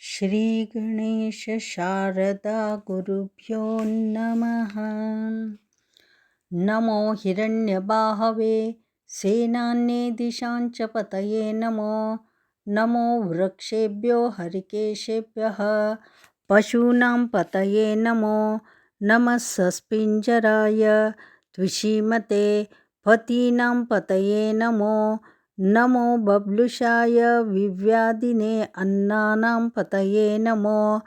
श्रीगणेश शारदा गुरुभ्यो नमः। नमो हिरण्यबाहवे सेनान्ये दिशांच पतये नमो। नमो वृक्षेभ्यो हरिकेशेभ्यः पशूनां पतये नमो। नमः सस्पिञ्जराय त्विषीमते पतीनां पतये नमो। नमो बब्लुषाय विव्याधिने अन्नानां पतये नमो।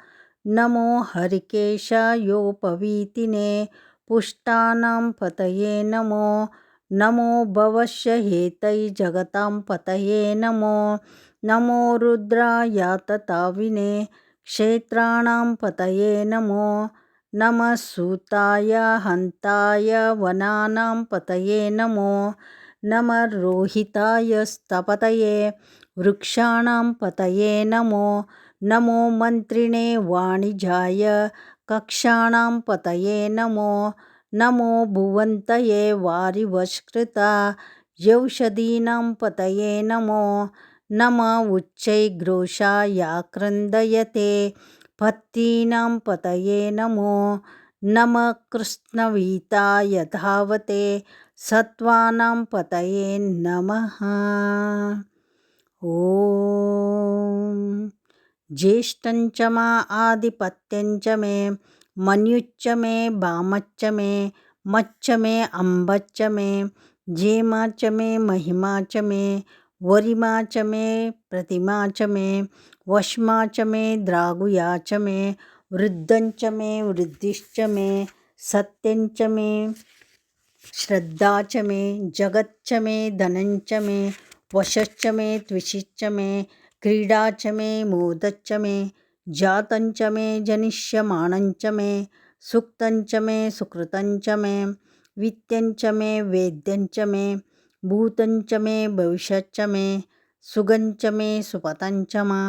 नमो हरिकेशायोपवीतिने पुष्टानां पतये नमो। नमो भवस्य हेतै जगतां पतये नमो। नमो रुद्रायातताविने क्षेत्राणां पतये नमो। नमः सूताय हन्ताय वनानां पतये नमो। नमः रोहिताय स्थपतये वृक्षाणां पतये नमो। नमो मन्त्रिणे वाणिजाय कक्षाणां पतये नमो। नमो भुवन्तये वारिवष्कृता यौषधीनां पतये नमो। नमः उच्चैर्घोषायाक्रन्दयते पत्तीनां पतये नमो। नमः कृष्णवीताय धावते सत्त्वानां पतये नमः। ॐ ज्येष्ठञ्च मा आदिपत्यञ्च मे मन्युच्च मे भामच्च मे मच्च मे अम्बच्च मे जेमा च मे महिमा च मे वरिमा च मे प्रतिमा च मे वश्मा च मे द्रागुया च मे वृद्धञ्च मे वृद्धिश्च मे सत्यञ्च मे श्रद्धा च मे जगच्च मे धनञ्च मे वशश्च मे त्विषिश्च मे क्रीडा च मे मोदश्च मे जातञ्च मे जनिष्यमाणञ्च मे सुक्तञ्च मे सुकृतञ्च मे वित्तञ्च मे वेद्यञ्च मे भूतञ्च मे भविष्यच्च मे सुगञ्च मे सुपतञ्च मा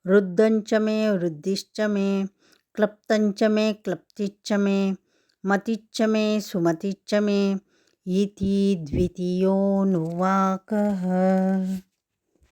वृद्धञ्च मे वृद्धिश्च मे क्लप्तञ्च मे क्लप्तिश्च मे मतिश्च मे सुमतिश्च मे इति द्वितीयोऽनुवाकः।